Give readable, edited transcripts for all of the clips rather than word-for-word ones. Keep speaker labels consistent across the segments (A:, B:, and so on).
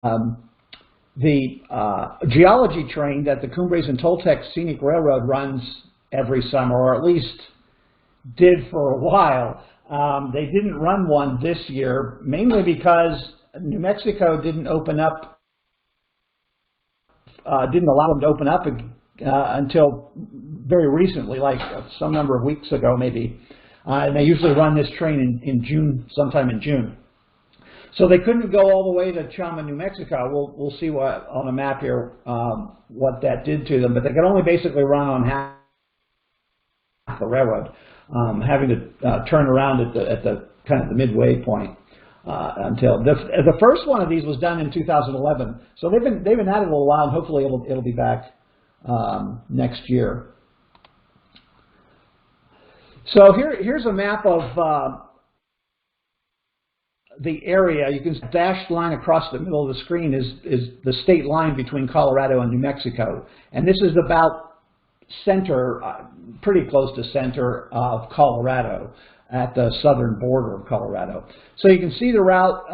A: the Geology Train that the Cumbres and Toltec Scenic Railroad runs every summer, or at least did for a while. They didn't run one this year, mainly because New Mexico didn't open up, didn't allow them to open up until very recently, like some number of weeks ago maybe. And they usually run this train in June, sometime in June. So they couldn't go all the way to Chama, New Mexico. We'll see what on a map here what that did to them, but they could only basically run on half the railroad, having to turn around at the kind of the midway point until the first one of these was done in 2011. So they've been at it a little while, and hopefully it'll be back next year. So here's a map of the area. You can see the dashed line across the middle of the screen is the state line between Colorado and New Mexico, and this is about center, pretty close to center of Colorado, at the southern border of Colorado. So you can see the route.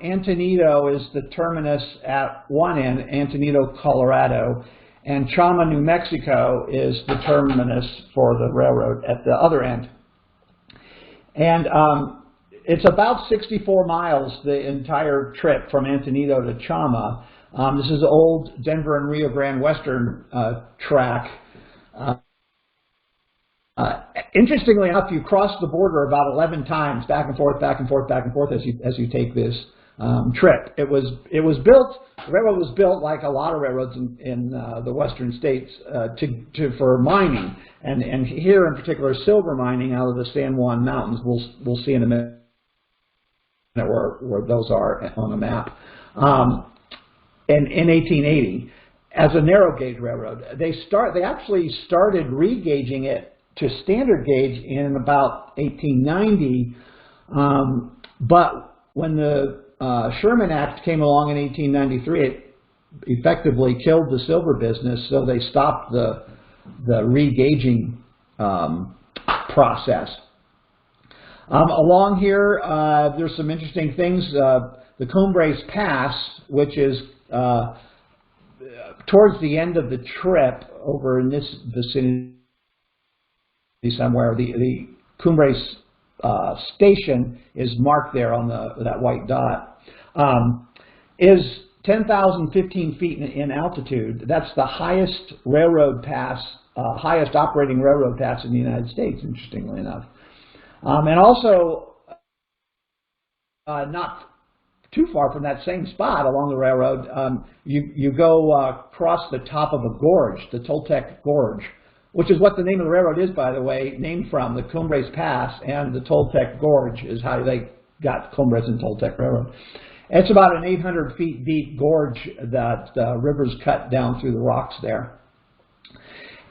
A: Antonito is the terminus at one end, Antonito, Colorado, and Chama, New Mexico is the terminus for the railroad at the other end. And it's about 64 miles the entire trip from Antonito to Chama. This is old Denver and Rio Grande Western track. Interestingly enough, you cross the border about 11 times, back and forth, back and forth, back and forth as you take this trip. It was built. The railroad was built like a lot of railroads in the western states for mining, and here in particular silver mining out of the San Juan Mountains. We'll see in a minute where those are on the map. In 1880, as a narrow gauge railroad, they actually started regauging it to standard gauge in about 1890, but when the Sherman Act came along in 1893, it effectively killed the silver business, so they stopped the regauging process. Along here, there's some interesting things. The Cumbres Pass, which is towards the end of the trip, over in this vicinity somewhere, the Cumbres station is marked there on that white dot, is 10,015 feet in altitude. That's the highest railroad pass, highest operating railroad pass in the United States, interestingly enough. And also, not too far from that same spot along the railroad, you go across the top of a gorge, the Toltec Gorge, which is what the name of the railroad is, by the way, named from the Cumbres Pass, and the Toltec Gorge is how they got Cumbres and Toltec Railroad. It's about an 800 feet deep gorge that rivers cut down through the rocks there.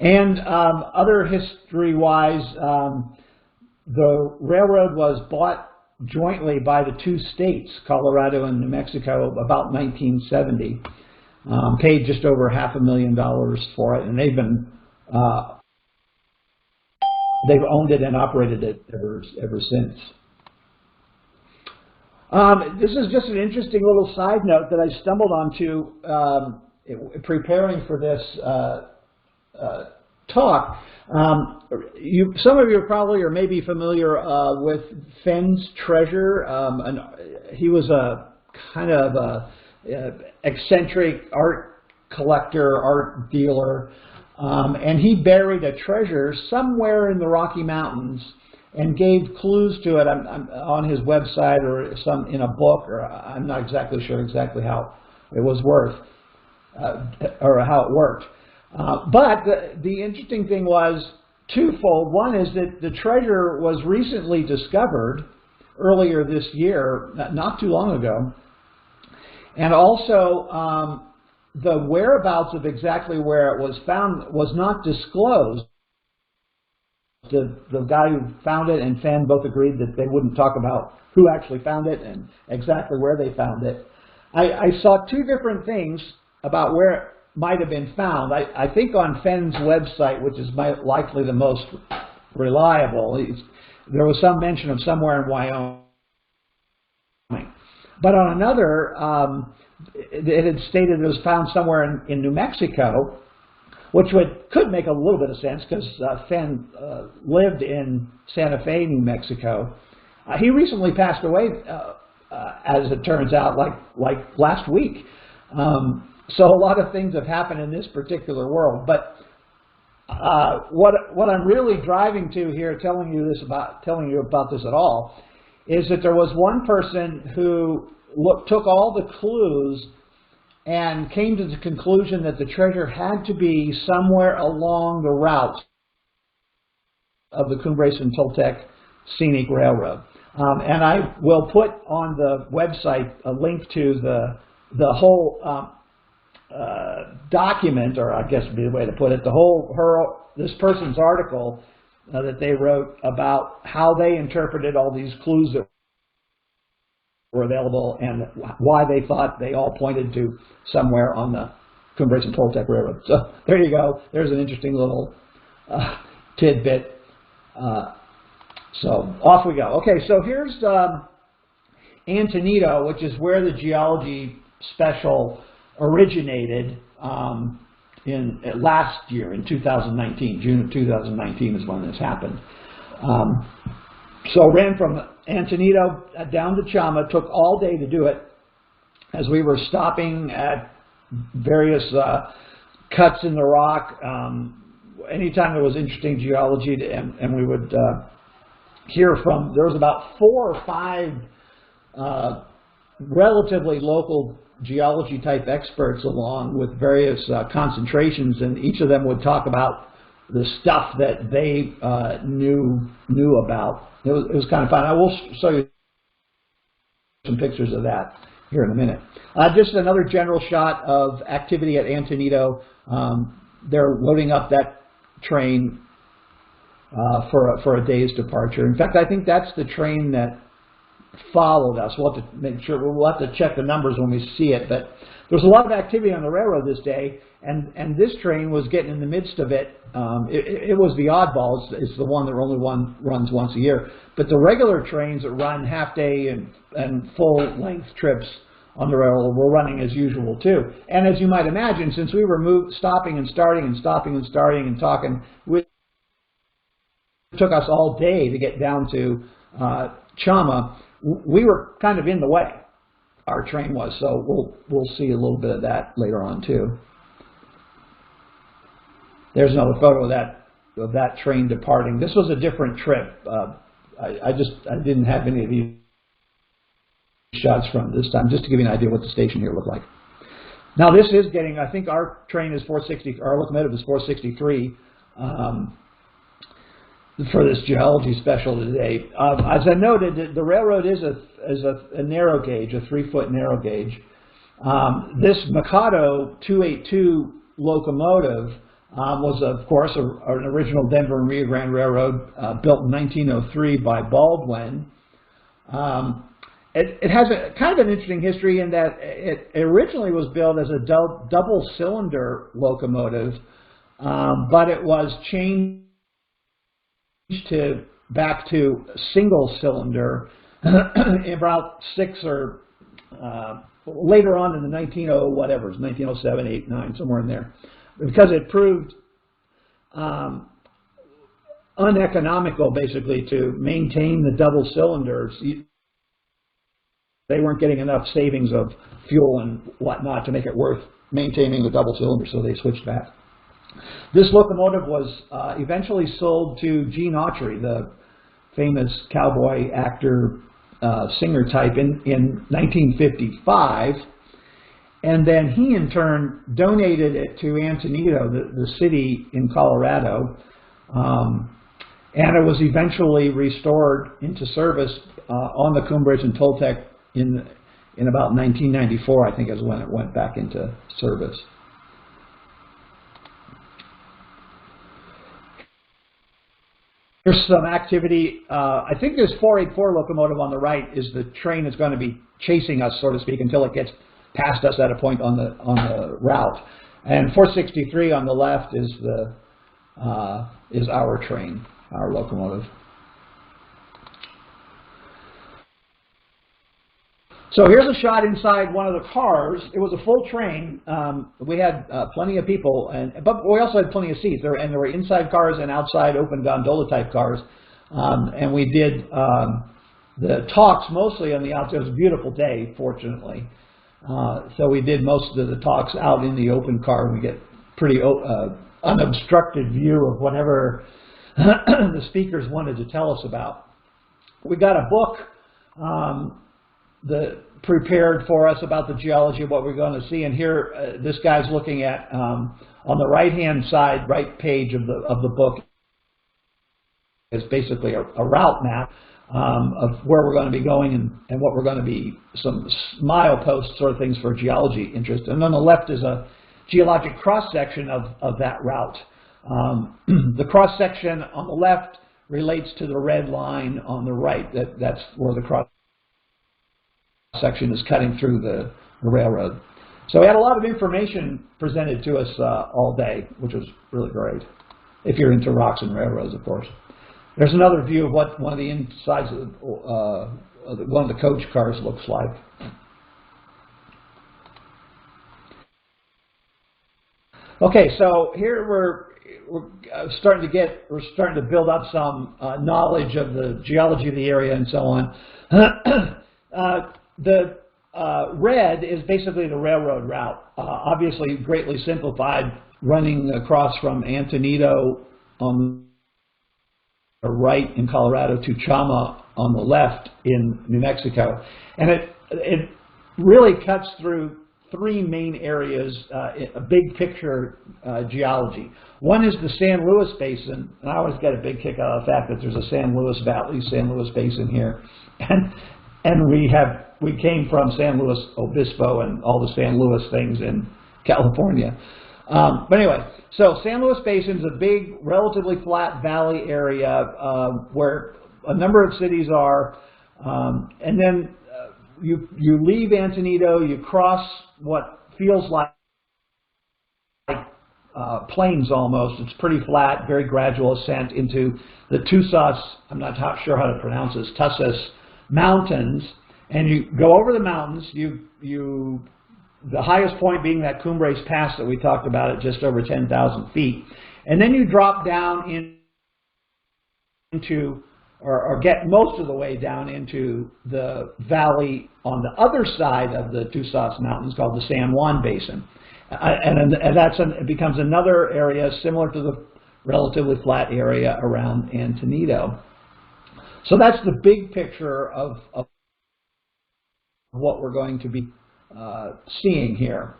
A: And other history-wise, the railroad was bought jointly by the two states, Colorado and New Mexico, about 1970. Paid just over $500,000 for it, and they've owned it and operated it ever since. This is just an interesting little side note that I stumbled onto preparing for this talk. Some of you probably are maybe familiar with Fenn's treasure. And he was a kind of a eccentric art collector, art dealer, and he buried a treasure somewhere in the Rocky Mountains and gave clues to it on his website or in a book, or I'm not exactly sure how it was worth or how it worked. But the interesting thing was twofold. One is that the treasure was recently discovered earlier this year, not too long ago, and also the whereabouts of exactly where it was found was not disclosed. The guy who found it and Fenn both agreed that they wouldn't talk about who actually found it and exactly where they found it. I saw two different things about where it might have been found. I think on Fenn's website, which is likely the most reliable, there was some mention of somewhere in Wyoming. But on another, it had stated it was found somewhere in New Mexico, which could make a little bit of sense because Fenn lived in Santa Fe, New Mexico. He recently passed away, as it turns out, like last week. So a lot of things have happened in this particular world. But what I'm really driving to here, telling you about this at all, is that there was one person who took all the clues and came to the conclusion that the treasure had to be somewhere along the route of the Cumbres and Toltec Scenic Railroad. And I will put on the website a link to the whole document, or I guess would be the way to put it, this person's article that they wrote about how they interpreted all these clues that were available and why they thought they all pointed to somewhere on the Cumbres and Toltec Railroad. So there you go. There's an interesting little tidbit. So off we go. Okay, so here's Antonito, which is where the Geology Special originated last year in 2019. June of 2019 is when this happened. So ran from Antonito down to Chama, took all day to do it, as we were stopping at various cuts in the rock. Anytime there was interesting geology, and we would hear from, there was about 4 or 5 relatively local geology type experts along with various concentrations, and each of them would talk about the stuff that they knew about. It was kind of fun. I will show you some pictures of that here in a minute. Just another general shot of activity at Antonito. They're loading up that train for a day's departure. In fact, I think that's the train that followed us. We'll have to make sure, we'll have to check the numbers when we see it, but there was a lot of activity on the railroad this day, and this train was getting in the midst of it. It was the oddball. It's the one that only runs once a year, but the regular trains that run half day and full length trips on the railroad were running as usual too. And as you might imagine, since we were stopping and starting and stopping and starting and talking, it took us all day to get down to Chama. We were kind of in the way, our train was, so we'll see a little bit of that later on too. There's another photo of that train departing. This was a different trip. I didn't have any of these shots from this time, just to give you an idea what the station here looked like. Now this is getting, I think our train is 460, our locomotive is 463. For this Geology Special today. As I noted, the railroad is a narrow gauge, a 3-foot narrow gauge. This Mikado 282 locomotive was, of course, an original Denver and Rio Grande Railroad built in 1903 by Baldwin. It has a kind of an interesting history in that it originally was built as a double-cylinder locomotive, but it was changed back to single cylinder about later on in the 1907, 8, 9, somewhere in there, because it proved uneconomical basically to maintain the double cylinders. They weren't getting enough savings of fuel and whatnot to make it worth maintaining the double cylinder, so they switched back. This locomotive was eventually sold to Gene Autry, the famous cowboy actor, singer type, in 1955. And then he, in turn, donated it to Antonito, the city in Colorado. And it was eventually restored into service on the Cumbres and Toltec in about 1994, I think, is when it went back into service. Here's some activity. I think this 484 locomotive on the right is the train that's going to be chasing us, so to speak, until it gets past us at a point on the route. And 463 on the left is our train, our locomotive. So here's a shot inside one of the cars. It was a full train. We had plenty of people, but we also had plenty of seats. There were inside cars and outside open gondola type cars. And we did the talks mostly on the outside. It was a beautiful day, fortunately. So we did most of the talks out in the open car. We get pretty unobstructed view of whatever the speakers wanted to tell us about. We got a book prepared for us about the geology of what we're going to see, and here this guy's looking at on the right-hand side, right page of the book is basically a route map of where we're going to be going and what we're going to be, some mileposts sort of things for geology interest. And on the left is a geologic cross-section of that route. The cross-section on the left relates to the red line on the right. That's where the cross-section is cutting through the railroad. So we had a lot of information presented to us all day, which was really great, if you're into rocks and railroads, of course. There's another view of what one of the insides of one of the coach cars looks like. Okay, so here we're starting to build up some knowledge of the geology of the area and so on. The red is basically the railroad route, obviously greatly simplified, running across from Antonito on the right in Colorado to Chama on the left in New Mexico. And it really cuts through three main areas, a big picture geology. One is the San Luis Basin, and I always get a big kick out of the fact that there's a San Luis Valley, San Luis Basin here. And we came from San Luis Obispo and all the San Luis things in California. But anyway, so San Luis Basin is a big, relatively flat valley area where a number of cities are, and then you leave Antonito, you cross what feels like plains almost. It's pretty flat, very gradual ascent into the Tucson, I'm not sure how to pronounce this, Tucson Mountains, and you go over the mountains. The highest point being that Cumbres Pass that we talked about at just over 10,000 feet. And then you drop down into, or get most of the way down into the valley on the other side of the Tucson Mountains called the San Juan Basin. And it becomes another area similar to the relatively flat area around Antonito. So that's the big picture of what we're going to be seeing here.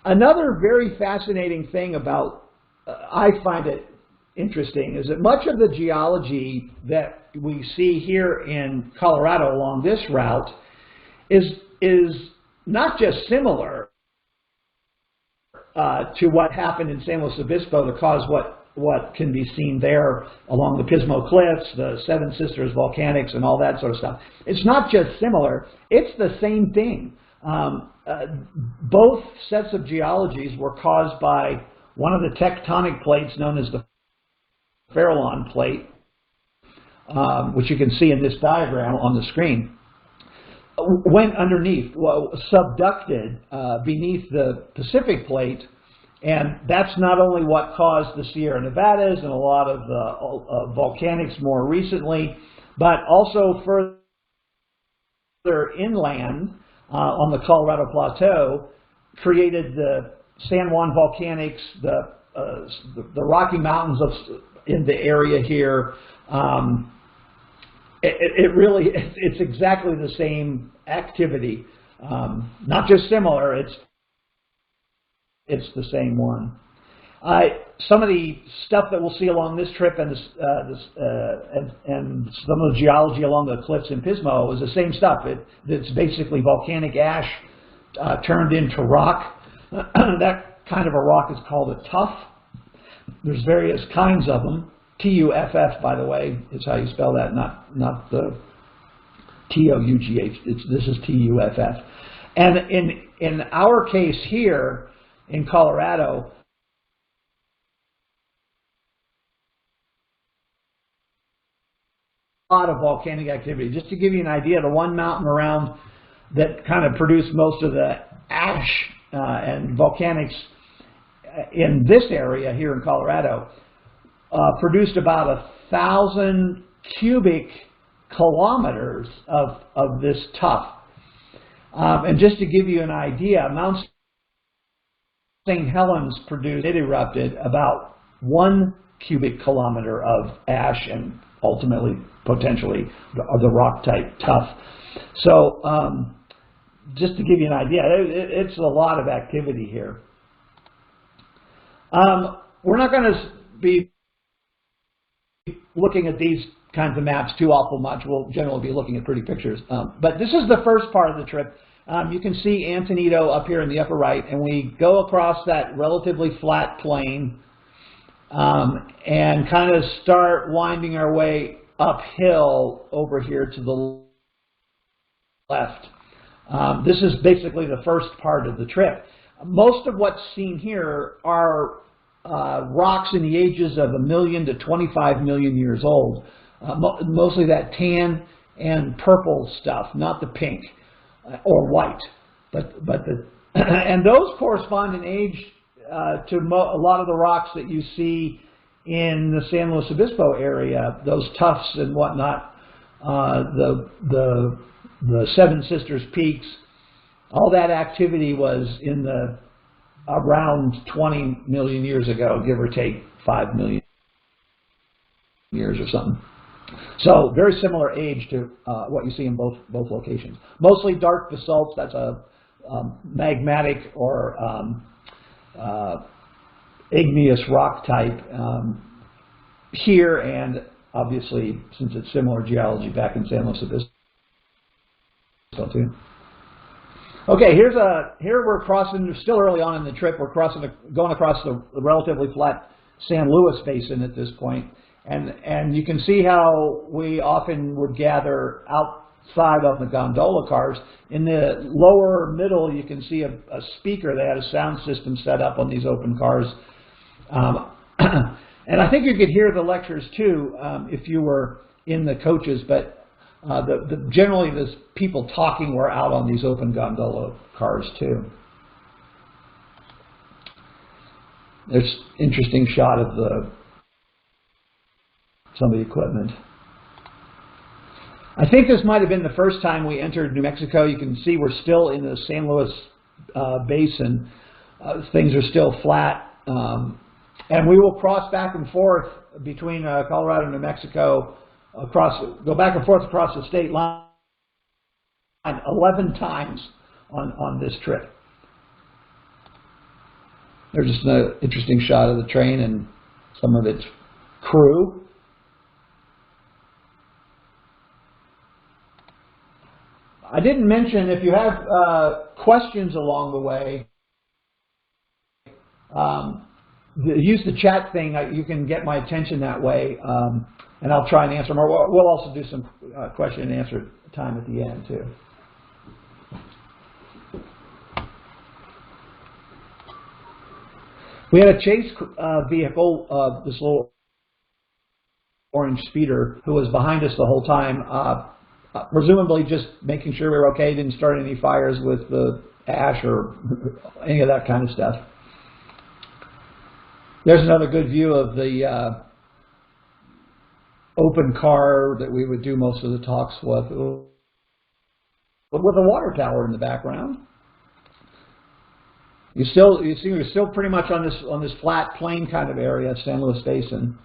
A: Another very fascinating thing about, I find it interesting, is that much of the geology that we see here in Colorado along this route is not just similar to what happened in San Luis Obispo to cause what can be seen there along the Pismo Cliffs, the Seven Sisters volcanics, and all that sort of stuff. It's not just similar, it's the same thing. Both sets of geologies were caused by one of the tectonic plates known as the Farallon plate, which you can see in this diagram on the screen, went underneath, subducted beneath the Pacific plate. And that's not only what caused the Sierra Nevadas and a lot of the volcanics more recently, but also further inland on the Colorado Plateau created the San Juan volcanics, the Rocky Mountains in the area here. It's exactly the same activity, not just similar. It's the same one. Some of the stuff that we'll see along this trip and some of the geology along the cliffs in Pismo is the same stuff. It's basically volcanic ash turned into rock. That kind of a rock is called a tuff. There's various kinds of them. T-U-F-F, by the way, is how you spell that, not the T-O-U-G-H. This is T-U-F-F. And in our case here, in Colorado, lot of volcanic activity. Just to give you an idea, the one mountain around that kind of produced most of the ash and volcanics in this area here in Colorado produced about 1,000 cubic kilometers of this tuff. And just to give you an idea, Mount St. Helens produced, it erupted about 1 cubic kilometer of ash and ultimately, potentially, the rock type tuff. So just to give you an idea, it's a lot of activity here. We're not going to be looking at these kinds of maps too awful much. We'll generally be looking at pretty pictures. But this is the first part of the trip. You can see Antonito up here in the upper right, and we go across that relatively flat plain and kind of start winding our way uphill over here to the left. This is basically the first part of the trip. Most of what's seen here are rocks in the ages of 1 million to 25 million years old. Mostly that tan and purple stuff, not the pink or white, but the and those correspond in age to a lot of the rocks that you see in the San Luis Obispo area, those tuffs and whatnot, the Seven Sisters Peaks. All that activity was in the around 20 million years ago, give or take 5 million years or something. So very similar age to what you see in both locations. Mostly dark basalts. That's a magmatic or igneous rock type here, and obviously, since it's similar geology, back in San Luis Obispo too. Okay, here we're crossing. Still early on in the trip, we're going across the relatively flat San Luis Basin at this point. And you can see how we often would gather outside of the gondola cars. In the lower middle, you can see a speaker. They had a sound system set up on these open cars. And I think you could hear the lectures too if you were in the coaches, but generally the people talking were out on these open gondola cars too. There's an interesting shot of some of the equipment. I think this might have been the first time we entered New Mexico. You can see we're still in the San Luis Basin. Things are still flat. And we will cross back and forth between Colorado and New Mexico, go back and forth across the state line 11 times on this trip. There's just an interesting shot of the train and some of its crew. I didn't mention, if you have questions along the way, use the chat thing. You can get my attention that way, and I'll try and answer them. Or we'll also do some question and answer time at the end, too. We had a chase vehicle, this little orange speeder, who was behind us the whole time. Presumably just making sure we were okay, didn't start any fires with the ash or any of that kind of stuff. There's another good view of the open car that we would do most of the talks with a water tower in the background. You see we're still pretty much on this flat plain kind of area, San Luis Basin.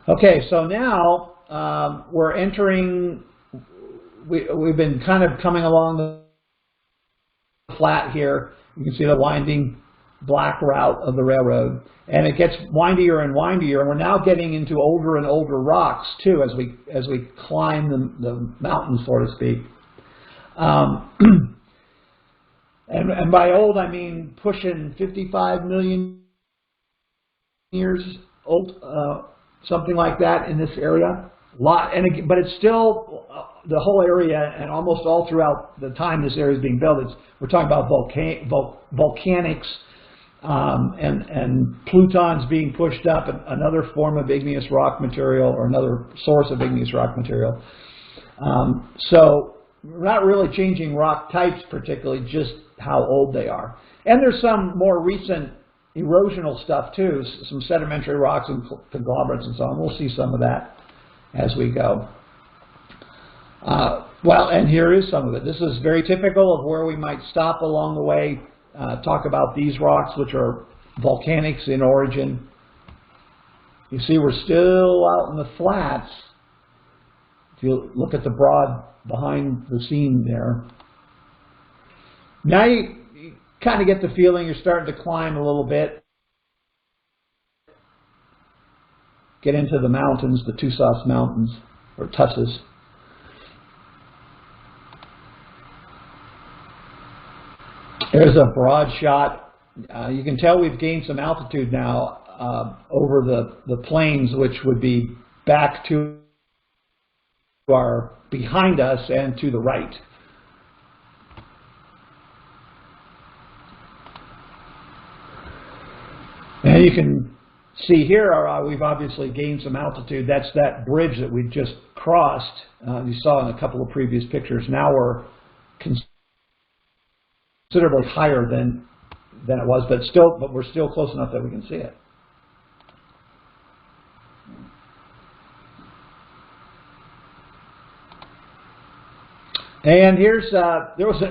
A: Okay, so now we're entering. We've been kind of coming along the flat here. You can see the winding black route of the railroad, and it gets windier and windier. And we're now getting into older and older rocks too as we climb the mountain, so to speak. And by old, I mean pushing 55 million years old. Something like that in this area. But it's still the whole area, and almost all throughout the time this area is being built. We're talking about volcanics and plutons being pushed up, another form of igneous rock material or another source of igneous rock material. So we're not really changing rock types particularly, just how old they are. And there's some more recent erosional stuff too, some sedimentary rocks and conglomerates and so on. We'll see some of that as we go. Well, and here is some of it. This is very typical of where we might stop along the way, talk about these rocks, which are volcanics in origin. You see we're still out in the flats. If you look at the broad behind the scene there. Now you kind of get the feeling you're starting to climb a little bit. Get into the mountains, the Tucson Mountains, or Tusses. There's a broad shot. You can tell we've gained some altitude now over the plains, which would be back to our behind us and to the right. And you can see here we've obviously gained some altitude. That's that bridge that we just crossed. You saw in a couple of previous pictures. Now we're considerably higher than it was, but we're still close enough that we can see it. And here's there was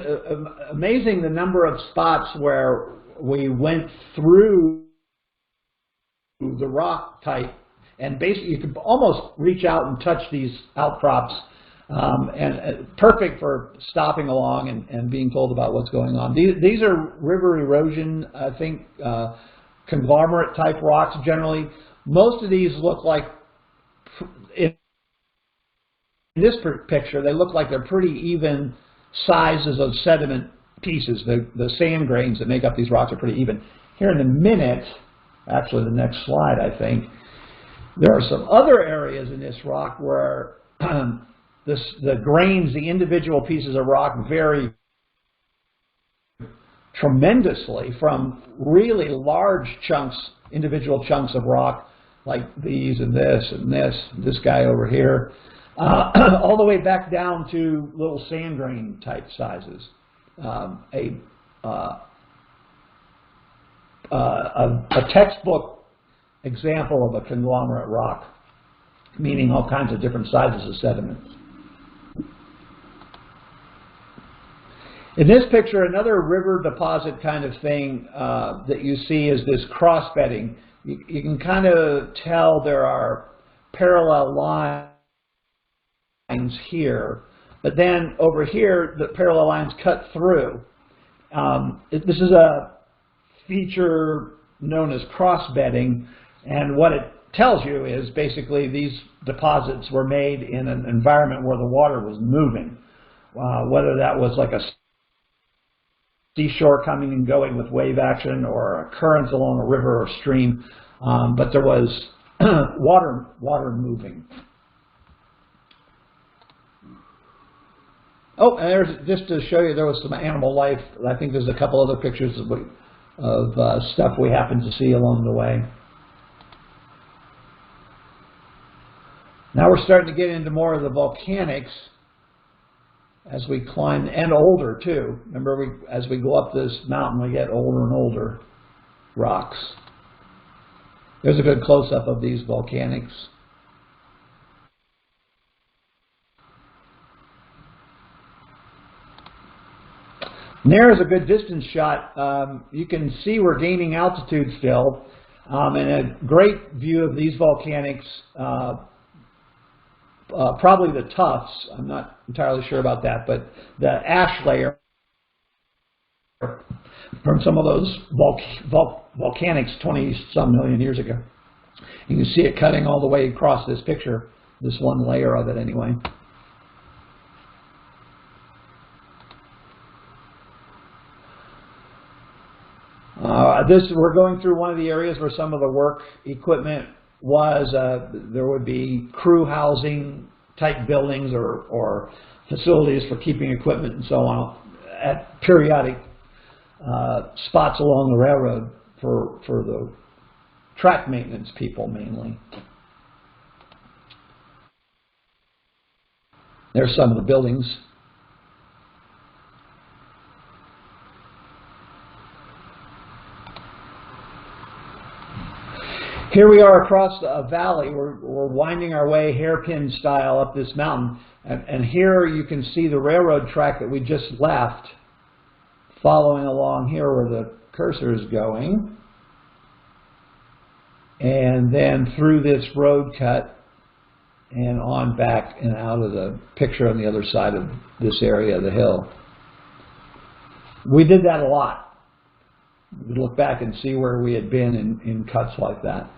A: amazing the number of spots where we went through the rock type, and basically you could almost reach out and touch these outcrops, and perfect for stopping along and being told about what's going on. These are river erosion, I think, conglomerate type rocks generally. Most of these look like, in this picture, they look like they're pretty even sizes of sediment pieces. The sand grains that make up these rocks are pretty even. Here in a minute, actually the next slide, I think, there are some other areas in this rock where the grains, the individual pieces of rock vary tremendously from really large chunks, individual chunks of rock like these and this guy over here, all the way back down to little sand grain type sizes. A textbook example of a conglomerate rock, meaning all kinds of different sizes of sediment. In this picture, another river deposit kind of thing that you see is this cross bedding. You can kind of tell there are parallel lines here, but then over here the parallel lines cut through. This is a feature known as cross bedding, and what it tells you is basically these deposits were made in an environment where the water was moving, whether that was like a seashore coming and going with wave action or a current along a river or stream, but there was water moving. Oh, and there's, just to show you, there was some animal life. I think there's a couple other pictures of stuff we happened to see along the way. Now we're starting to get into more of the volcanics as we climb, and older too. Remember, as we go up this mountain, we get older and older rocks. There's a good close-up of these volcanics. And there is a good distance shot. You can see we're gaining altitude still, and a great view of these volcanics. Probably the tuffs, I'm not entirely sure about that, but the ash layer from some of those volcanics 20-some million years ago. You can see it cutting all the way across this picture, this one layer of it anyway. We're going through one of the areas where some of the work equipment was. There would be crew housing type buildings or facilities for keeping equipment and so on at periodic spots along the railroad for the track maintenance people mainly. There's some of the buildings. Here we are across a valley. We're winding our way hairpin style up this mountain. And here you can see the railroad track that we just left, following along here where the cursor is going. And then through this road cut and on back and out of the picture on the other side of this area of the hill. We did that a lot. We'd look back and see where we had been in cuts like that.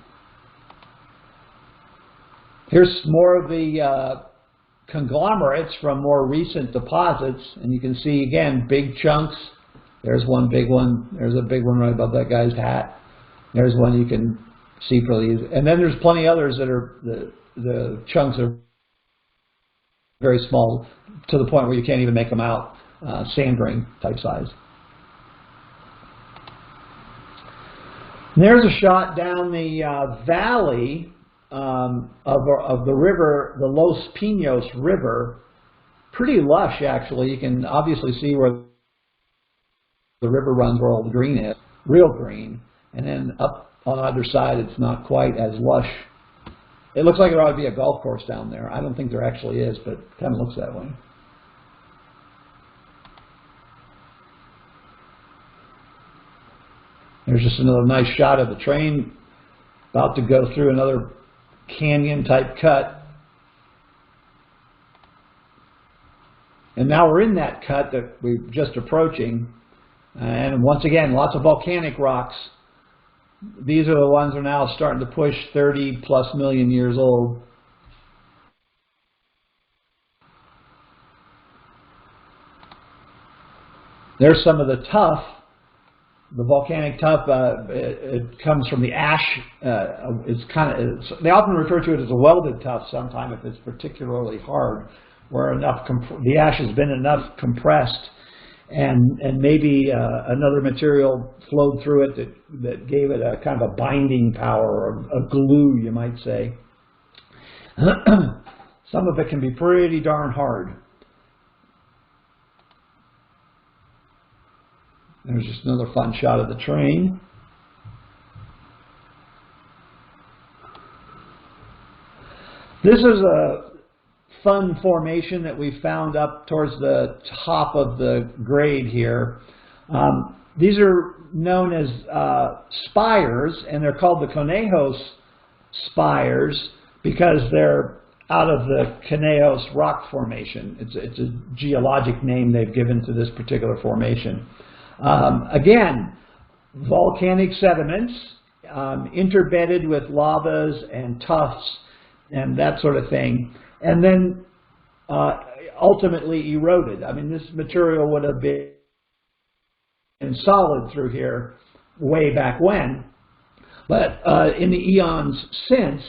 A: Here's more of the conglomerates from more recent deposits, and you can see again big chunks. There's one big one. There's a big one right above that guy's hat. There's one you can see for these, and then there's plenty others that are the chunks are very small to the point where you can't even make them out, sand grain type size. And there's a shot down the valley of the river, the Los Pinos River. Pretty lush, actually. You can obviously see where the river runs, where all the green is, real green. And then up on the other side, it's not quite as lush. It looks like there ought to be a golf course down there. I don't think there actually is, but it kind of looks that way. There's just another nice shot of the train about to go through another canyon type cut. And now we're in that cut that we're just approaching. And once again, lots of volcanic rocks. These are the ones that are now starting to push 30+ million years old. There's some of the tuff. The volcanic tuff, it comes from the ash. It's they often refer to it as a welded tuff sometime if it's particularly hard, where the ash has been enough compressed, and maybe another material flowed through it that gave it a kind of a binding power, or a glue, you might say. Some of it can be pretty darn hard. There's just another fun shot of the train. This is a fun formation that we found up towards the top of the grade here. These are known as spires, and they're called the Conejos Spires because they're out of the Conejos Rock Formation. It's a geologic name they've given to this particular formation. Again, volcanic sediments interbedded with lavas and tuffs and that sort of thing, and then ultimately eroded. I mean, this material would have been solid through here way back when, but in the eons since,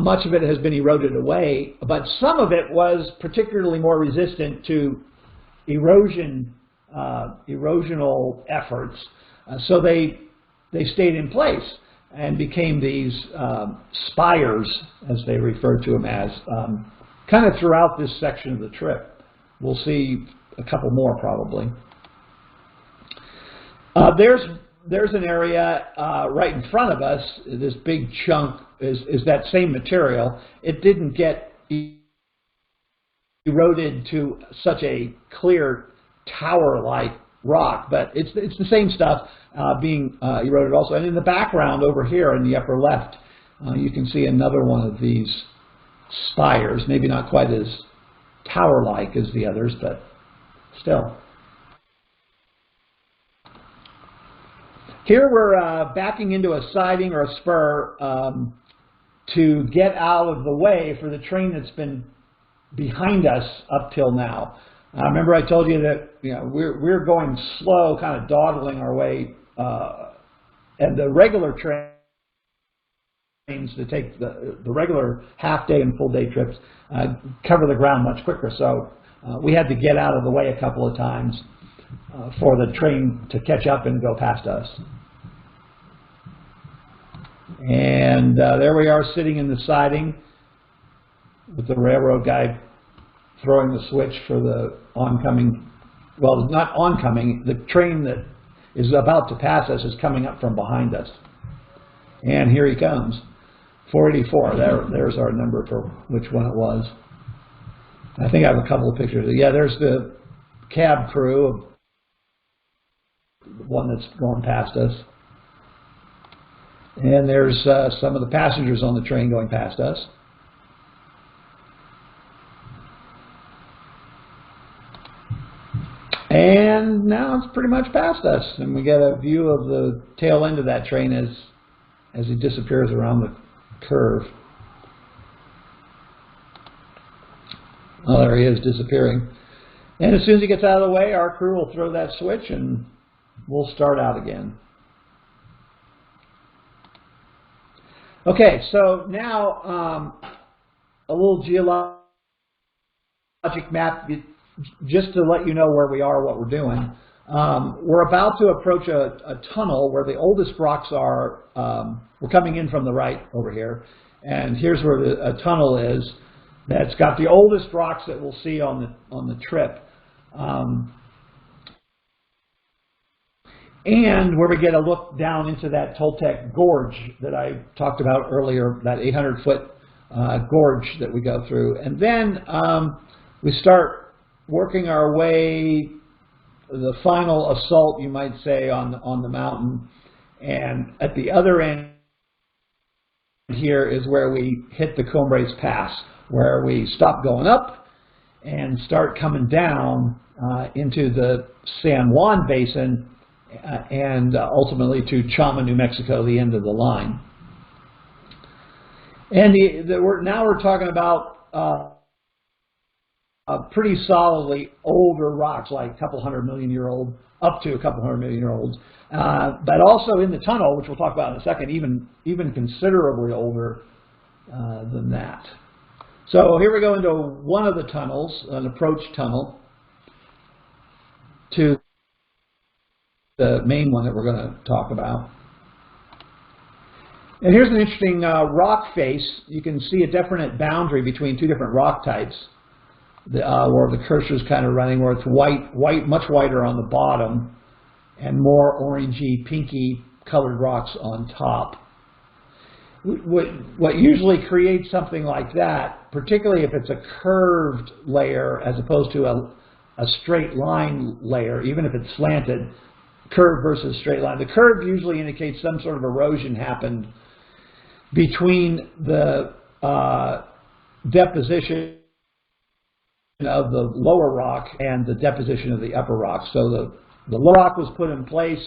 A: much of it has been eroded away, but some of it was particularly more resistant to erosional efforts, so they stayed in place and became these spires, as they refer to them as, kind of throughout this section of the trip. We'll see a couple more probably. There's an area right in front of us. This big chunk is that same material. It didn't get eroded to such a clear tower-like rock, but it's the same stuff being eroded also. And in the background over here in the upper left, you can see another one of these spires, maybe not quite as tower-like as the others, but still. Here we're backing into a siding or a spur to get out of the way for the train that's been behind us up till now. Remember I told you that we're going slow, kind of dawdling our way, and the regular trains that take the regular half-day and full-day trips cover the ground much quicker. So we had to get out of the way a couple of times for the train to catch up and go past us. And there we are sitting in the siding with the railroad guy throwing the switch for the oncoming, well, not oncoming, the train that is about to pass us is coming up from behind us. And here he comes, 484. There's our number for which one it was. I think I have a couple of pictures. Yeah, there's the cab crew, the one that's going past us. And there's some of the passengers on the train going past us. And now it's pretty much past us, and we get a view of the tail end of that train as he disappears around the curve. Oh, there he is, disappearing. And as soon as he gets out of the way, our crew will throw that switch and we'll start out again. Okay, so now a little geologic map just to let you know where we are, what we're doing. We're about to approach a tunnel where the oldest rocks are. We're coming in from the right over here, and here's where a tunnel is that's got the oldest rocks that we'll see on the trip. And where we get a look down into that Toltec Gorge that I talked about earlier, that 800-foot gorge that we go through. And then we start working our way, the final assault, you might say, on the mountain. And at the other end here is where we hit the Cumbres Pass, where we stop going up and start coming down into the San Juan Basin, and ultimately to Chama, New Mexico, the end of the line. And now we're talking about pretty solidly older rocks, like a couple 100 million year old, up to a couple 100 million year olds. But also in the tunnel, which we'll talk about in a second, even considerably older than that. So here we go into one of the tunnels, an approach tunnel to the main one that we're going to talk about. And here's an interesting rock face. You can see a definite boundary between two different rock types, where the cursor's kind of running, where it's white, much whiter on the bottom, and more orangey, pinky colored rocks on top. What usually creates something like that, particularly if it's a curved layer as opposed to a straight line layer, even if it's slanted, curve versus straight line. The curve usually indicates some sort of erosion happened between the deposition of the lower rock and the deposition of the upper rock. So the lower rock was put in place.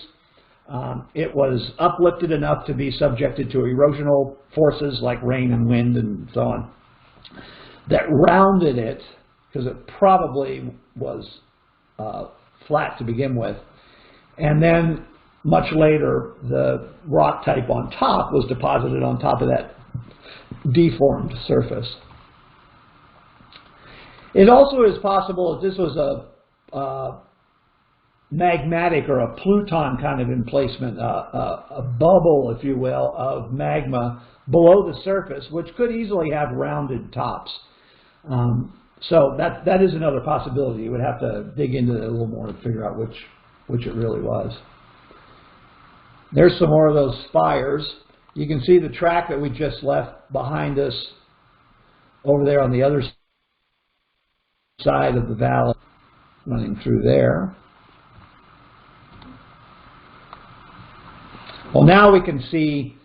A: It was uplifted enough to be subjected to erosional forces like rain and wind and so on, that rounded it, because it probably was flat to begin with. And then much later, the rock type on top was deposited on top of that deformed surface. It also is possible that this was a magmatic or a pluton kind of emplacement, a bubble, if you will, of magma below the surface, which could easily have rounded tops. So that is another possibility. You would have to dig into it a little more to figure out which it really was. There's some more of those spires. You can see the track that we just left behind us over there on the other side of the valley, running through there. Well, now we can see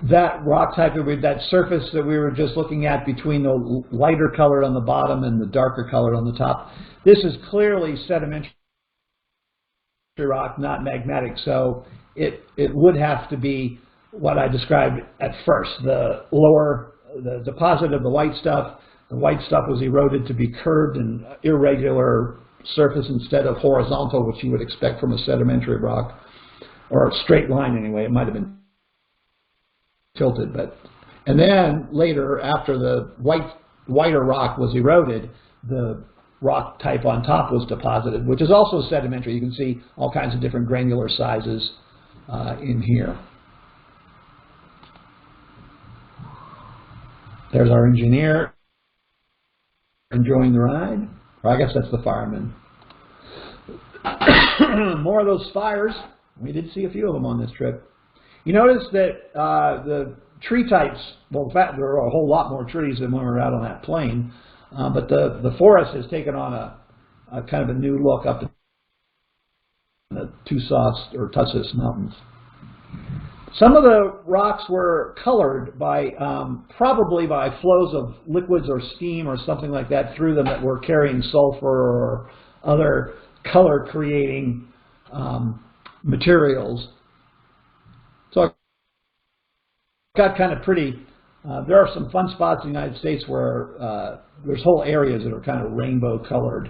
A: that rock type, that surface that we were just looking at between the lighter color on the bottom and the darker color on the top. This is clearly sedimentary rock, not magmatic, so it would have to be what I described at first, the deposit of the white stuff. The white stuff was eroded to be curved and irregular surface instead of horizontal, which you would expect from a sedimentary rock, or a straight line anyway. It might have been tilted, and then later, after the whiter rock was eroded, the rock type on top was deposited, which is also sedimentary. You can see all kinds of different granular sizes in here. There's our engineer enjoying the ride. Or I guess that's the fireman. More of those spires. We did see a few of them on this trip. You notice that the tree types, well, in fact, there are a whole lot more trees than when we were out on that plain, but the forest has taken on a kind of a new look up in the Tucson Mountains. Some of the rocks were colored by probably by flows of liquids or steam or something like that through them that were carrying sulfur or other color-creating materials. So it got kind of pretty. There are some fun spots in the United States where there's whole areas that are kind of rainbow-colored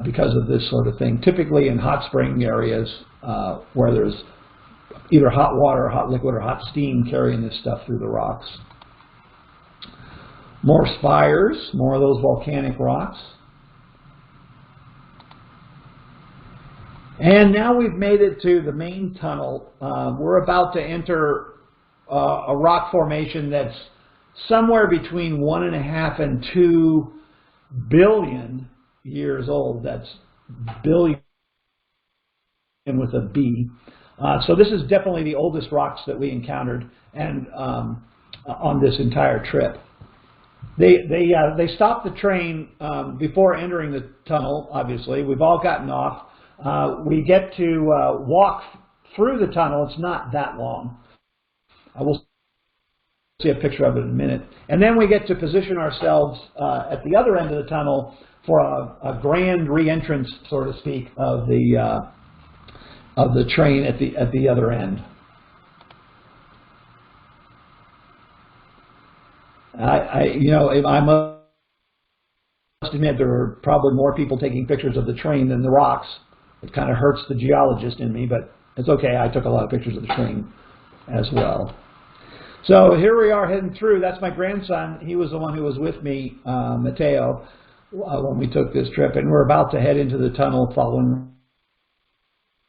A: because of this sort of thing. Typically in hot spring areas where there's either hot water, hot liquid, or hot steam carrying this stuff through the rocks. More spires, more of those volcanic rocks. And now we've made it to the main tunnel. We're about to enter a rock formation that's somewhere between 1.5 and 2 billion years old. That's billion with a B. So this is definitely the oldest rocks that we encountered and on this entire trip. They stopped the train before entering the tunnel, obviously. We've all gotten off. We get to walk through the tunnel. It's not that long. I will see a picture of it in a minute. And then we get to position ourselves at the other end of the tunnel for a grand re-entrance, so to speak, of the train at the other end. I must admit there were probably more people taking pictures of the train than the rocks. It kind of hurts the geologist in me, but it's okay. I took a lot of pictures of the train as well. So here we are heading through. That's my grandson. He was the one who was with me, Mateo, when we took this trip. And we're about to head into the tunnel following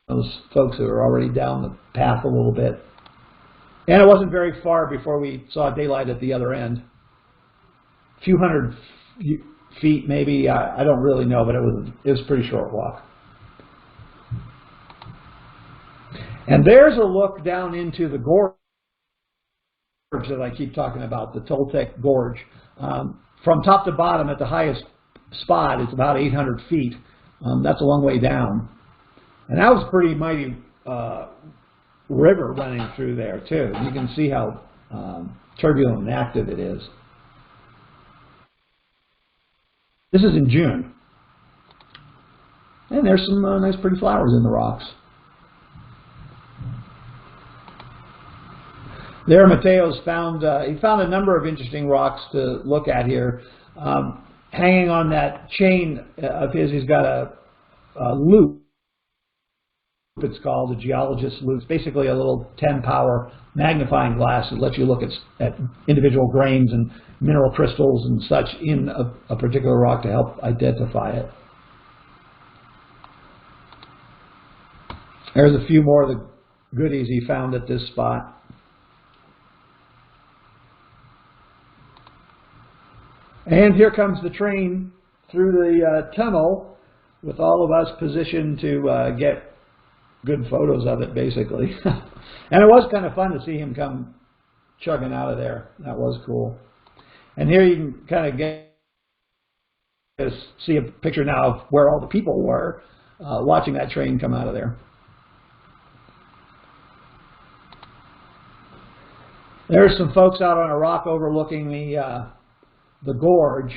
A: those folks who are already down the path a little bit. And it wasn't very far before we saw daylight at the other end. A few hundred feet maybe, I don't really know, but it was a pretty short walk. And there's a look down into the gorge that I keep talking about, the Toltec Gorge. From top to bottom at the highest spot, it's about 800 feet. That's a long way down. And that was a pretty mighty river running through there, too. You can see how turbulent and active it is. This is in June. And there's some nice pretty flowers in the rocks. There Mateo's found, he found a number of interesting rocks to look at here. Hanging on that chain of his, he's got a loop. It's called a Geologist loop. It's basically a little 10-power magnifying glass that lets you look at individual grains and mineral crystals and such in a particular rock to help identify it. There's a few more of the goodies he found at this spot. And here comes the train through the tunnel with all of us positioned to get good photos of it, basically. And it was kind of fun to see him come chugging out of there. That was cool. And here you can kind of see a picture now of where all the people were watching that train come out of there. There's some folks out on a rock overlooking the gorge.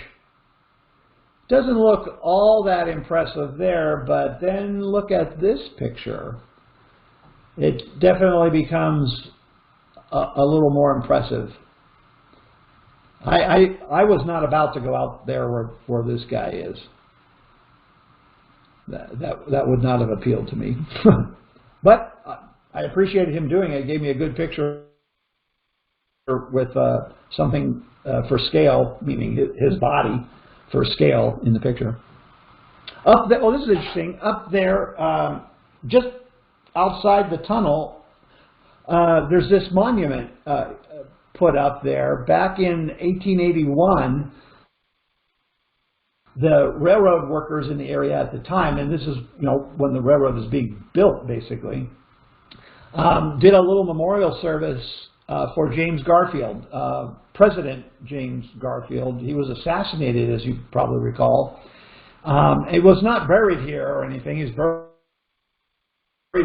A: Doesn't look all that impressive there, but then look at this picture. It definitely becomes a little more impressive. I was not about to go out there where this guy is. That would not have appealed to me. But I appreciated him doing it. It gave me a good picture with something for scale, meaning his body for scale in the picture. Up there, oh, this is interesting. Up there, just outside the tunnel, there's this monument, put up there. Back in 1881, the railroad workers in the area at the time, and this is when the railroad was being built basically, did a little memorial service for James Garfield, President James Garfield. He was assassinated, as you probably recall. He was not buried here or anything. He's buried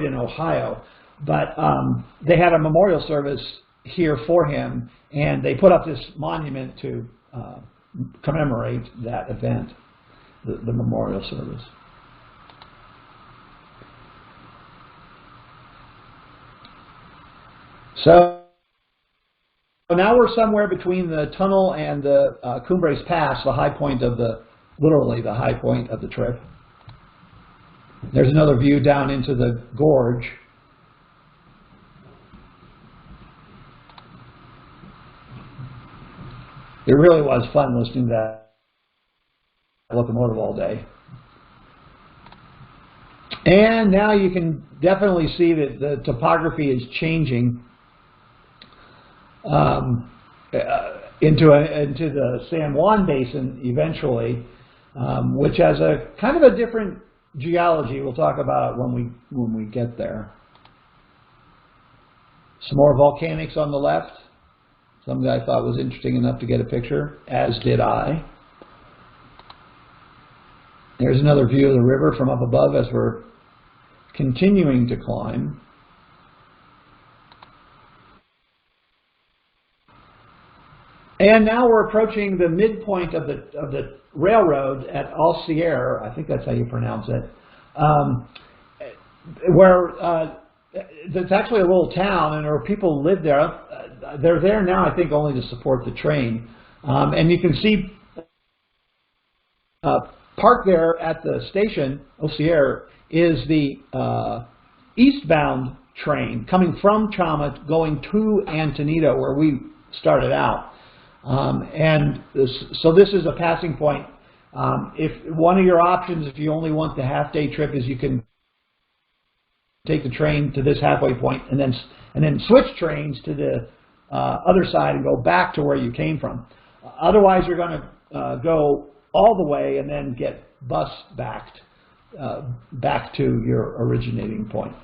A: in Ohio, but they had a memorial service here for him, and they put up this monument to commemorate that event, the memorial service. So now we're somewhere between the tunnel and the Cumbres Pass, the high point of literally the high point of the trip. There's another view down into the gorge. It really was fun listening to that locomotive all day. And now you can definitely see that the topography is changing into the San Juan Basin eventually, which has a kind of a different geology. We'll talk about it when we get there. Some more volcanics on the left. Something I thought was interesting enough to get a picture, as did I. There's another view of the river from up above as we're continuing to climb. And now we're approaching the midpoint of the railroad at Alcier, I think that's how you pronounce it, where it's actually a little town, and there are people who live there. They're there now, I think, only to support the train. And you can see parked there at the station, Alcier, is the eastbound train coming from Chama going to Antonito, where we started out. So this is a passing point. If one of your options, if you only want the half-day trip, is you can take the train to this halfway point and then switch trains to the other side and go back to where you came from. Otherwise, you're going to go all the way and then get bus back to your originating point.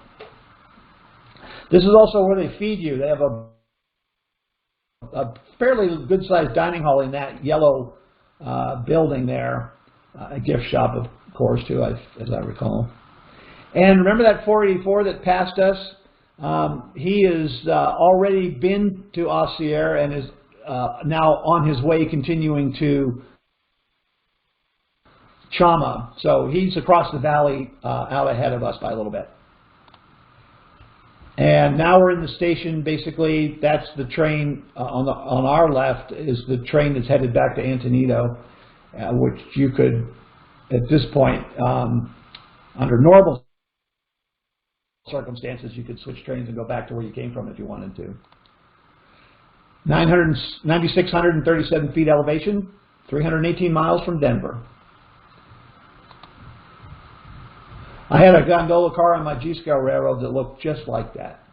A: This is also where they feed you. They have a fairly good-sized dining hall in that yellow building there, a gift shop, of course, too, as I recall. And remember that 484 that passed us? He has already been to Alcier and is now on his way continuing to Chama. So he's across the valley out ahead of us by a little bit. And now we're in the station. Basically, that's the train on our left is the train that's headed back to Antonito, which you could, at this point, under normal circumstances, you could switch trains and go back to where you came from if you wanted to. 9,637 feet elevation, 318 miles from Denver. I had a gondola car on my G-Scale railroad that looked just like that.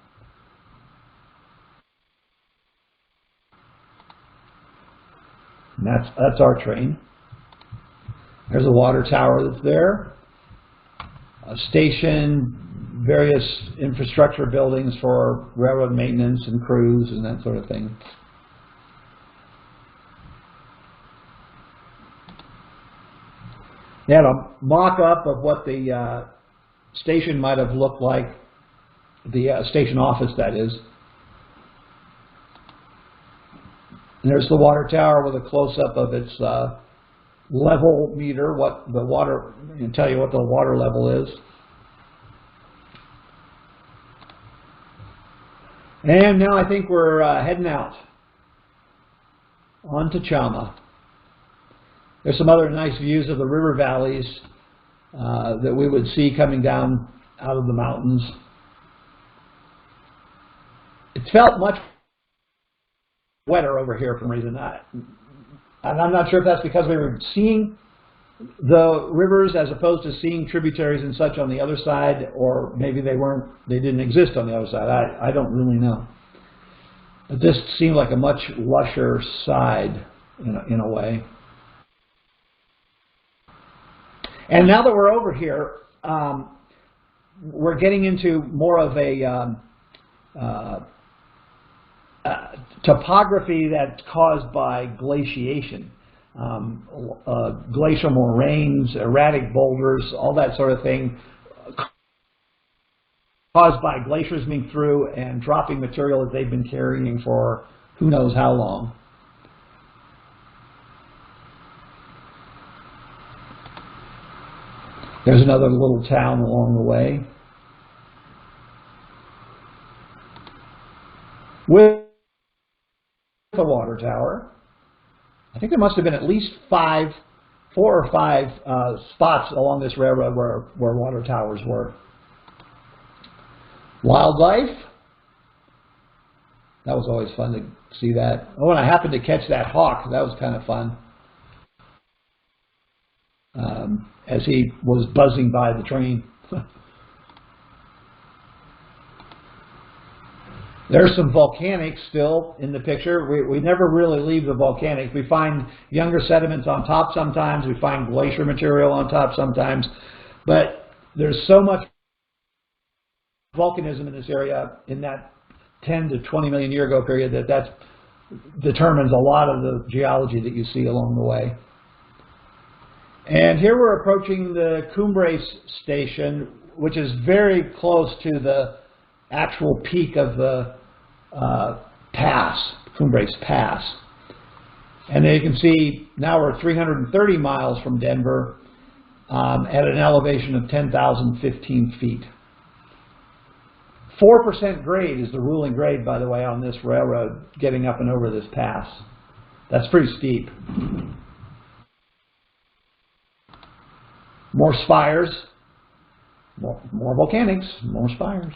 A: And that's our train. There's a water tower that's there, a station, various infrastructure buildings for railroad maintenance and crews and that sort of thing. They had a mock-up of what the station might have looked like, the station office, that is. And there's the water tower with a close-up of its level meter, what the water, and tell you what the water level is. And now I think we're heading out on to Chama. There's some other nice views of the river valleys that we would see coming down out of the mountains. It felt much wetter over here for some reason. And I'm not sure if that's because we were seeing the rivers as opposed to seeing tributaries and such on the other side, or maybe they didn't exist on the other side. I don't really know. This seemed like a much lusher side in a way. And now that we're over here, we're getting into more of a topography that's caused by glaciation. Glacial moraines, erratic boulders, all that sort of thing, caused by glaciers moving through and dropping material that they've been carrying for who knows how long. There's another little town along the way with a water tower. I think there must have been at least 4 or 5 spots along this railroad where water towers were. Wildlife. That was always fun to see that. Oh, and I happened to catch that hawk. That was kind of fun. As he was buzzing by the train. There's some volcanics still in the picture. We never really leave the volcanic. We find younger sediments on top sometimes. We find glacier material on top sometimes. But there's so much volcanism in this area in that 10 to 20 million year ago period that determines a lot of the geology that you see along the way. And here we're approaching the Cumbres station, which is very close to the actual peak of the pass, Cumbres Pass. And then you can see now we're 330 miles from Denver at an elevation of 10,015 feet. 4% grade is the ruling grade, by the way, on this railroad getting up and over this pass. That's pretty steep. More spires, more volcanics, more spires.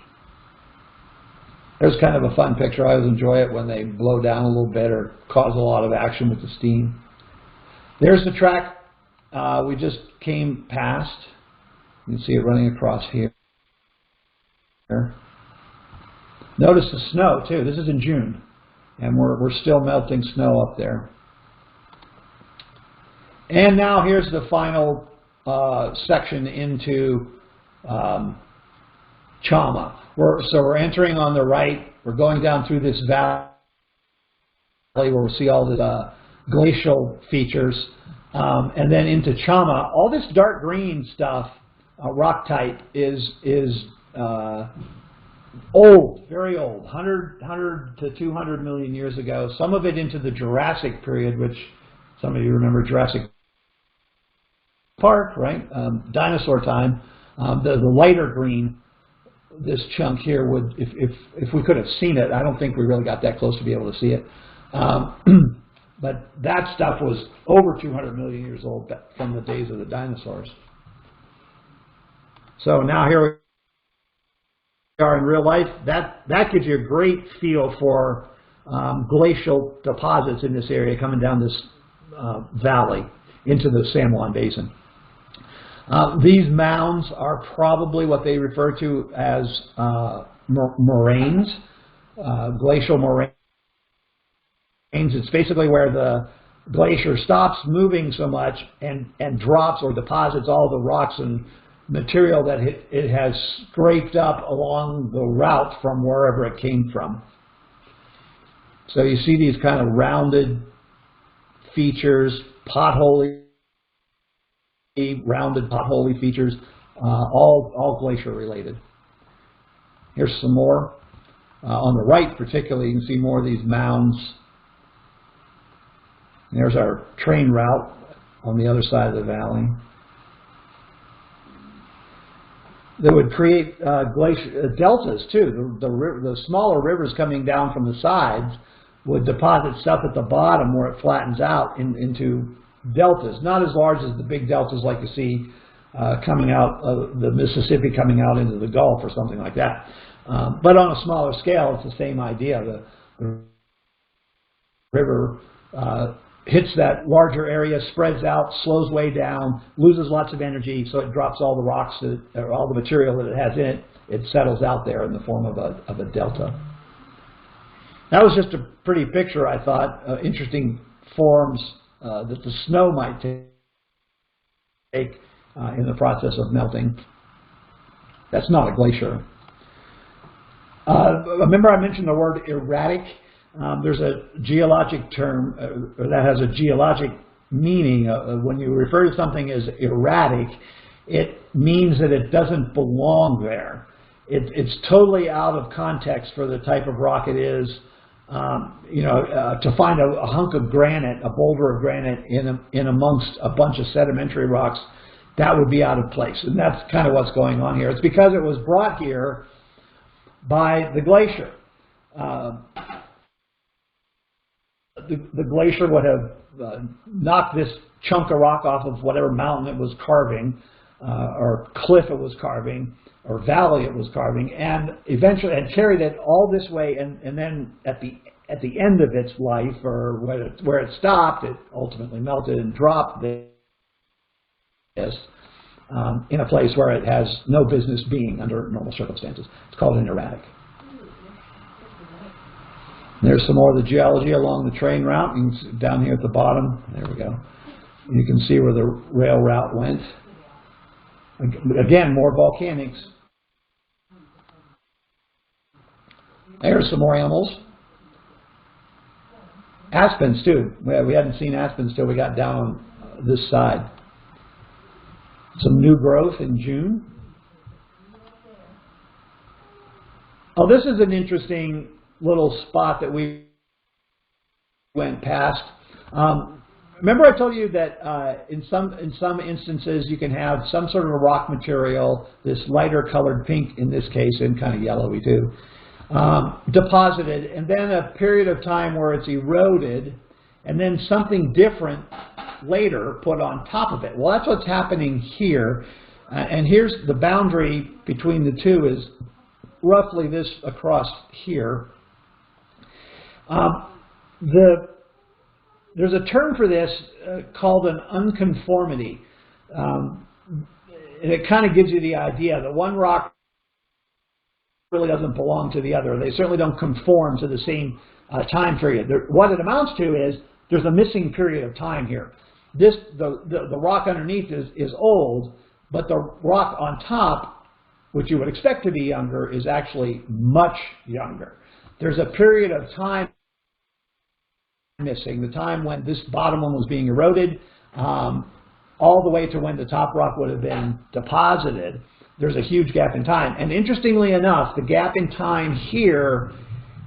A: There's kind of a fun picture. I always enjoy it when they blow down a little bit or cause a lot of action with the steam. There's the track we just came past. You can see it running across here. Notice the snow too. This is in June, and we're still melting snow up there. And now here's the final section into Chama. So we're entering on the right. We're going down through this valley where we see all the glacial features, and then into Chama. All this dark green stuff, rock type, is old, very old, 100 to 200 million years ago. Some of it into the Jurassic period, which some of you remember Jurassic Park, right? Dinosaur time. The lighter green, this chunk here would, if we could have seen it, I don't think we really got that close to be able to see it. But that stuff was over 200 million years old from the days of the dinosaurs. So now here we are in real life. That gives you a great feel for glacial deposits in this area coming down this valley into the San Juan Basin. These mounds are probably what they refer to as moraines, glacial moraines. It's basically where the glacier stops moving so much and drops or deposits all the rocks and material that it has scraped up along the route from wherever it came from. So you see these kind of rounded features, rounded potholy features, all glacier related. Here's some more. On the right particularly, you can see more of these mounds. There's our train route on the other side of the valley. That would create deltas too. The smaller rivers coming down from the sides would deposit stuff at the bottom where it flattens out into deltas. Not as large as the big deltas like you see coming out of the Mississippi coming out into the Gulf or something like that. But on a smaller scale, it's the same idea. The river hits that larger area, spreads out, slows way down, loses lots of energy, so it drops all the rocks, or all the material that it has in it. It settles out there in the form of a delta. That was just a pretty picture, I thought, interesting forms that the snow might take in the process of melting. That's not a glacier. Remember I mentioned the word erratic? There's a geologic term that has a geologic meaning. When you refer to something as erratic, it means that it doesn't belong there. It's totally out of context for the type of rock it is. To find a hunk of granite, a boulder of granite in amongst a bunch of sedimentary rocks, that would be out of place. And that's kind of what's going on here. It's because it was brought here by the glacier. The glacier would have knocked this chunk of rock off of whatever mountain it was carving, or cliff it was carving, or valley it was carving, and eventually and carried it all this way, and then at the end of its life, or where it stopped, it ultimately melted and dropped this in a place where it has no business being under normal circumstances. It's called an erratic. There's some more of the geology along the train route. Down here at the bottom, there we go. You can see where the rail route went. Again, more volcanics. There's some more animals. Aspens, too. We hadn't seen aspens till we got down on this side. Some new growth in June. Oh, this is an interesting little spot that we went past. Remember I told you that in some instances you can have some sort of a rock material, this lighter colored pink in this case, and kind of yellowy too, deposited, and then a period of time where it's eroded, and then something different later put on top of it. Well, that's what's happening here, and here's the boundary between the two is roughly this across here. There's a term for this called an unconformity, and it kind of gives you the idea that one rock really doesn't belong to the other. They certainly don't conform to the same time period. What it amounts to is there's a missing period of time here. The rock underneath is old, but the rock on top, which you would expect to be younger, is actually much younger. There's a period of time missing, the time when this bottom one was being eroded, all the way to when the top rock would have been deposited. There's a huge gap in time. And interestingly enough, the gap in time here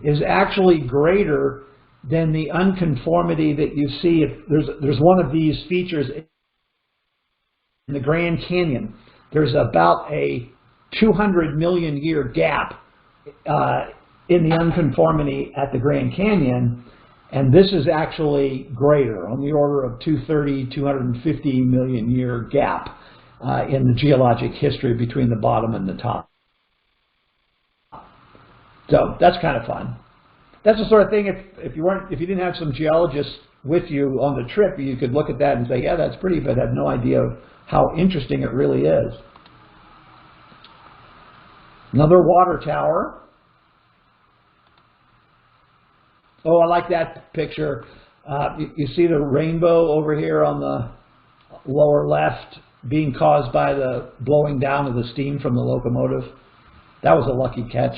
A: is actually greater than the unconformity that you see. There's one of these features in the Grand Canyon. There's about a 200 million year gap in the unconformity at the Grand Canyon, and this is actually greater, on the order of 250 million year gap in the geologic history between the bottom and the top. So that's kind of fun. That's the sort of thing, if you didn't have some geologists with you on the trip, you could look at that and say, yeah, that's pretty, but have no idea how interesting it really is. Another water tower. Oh, I like that picture. You see the rainbow over here on the lower left being caused by the blowing down of the steam from the locomotive. That was a lucky catch.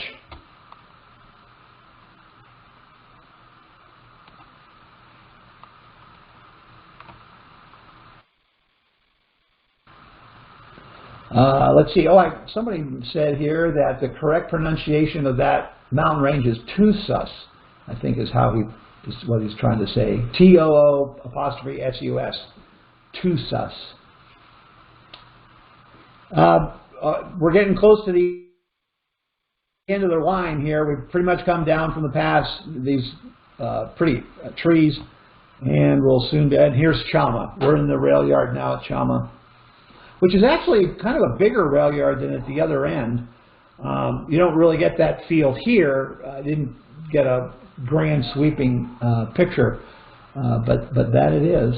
A: Let's see. Oh, somebody said here that the correct pronunciation of that mountain range is Tucson, I think is what he's trying to say. T-O-O''S-U-S. Tucson. We're getting close to the end of the line here. We've pretty much come down from the pass, these pretty trees, and we'll soon be. And here's Chama. We're in the rail yard now at Chama, which is actually kind of a bigger rail yard than at the other end. You don't really get that feel here. I didn't get a grand sweeping picture, but that it is.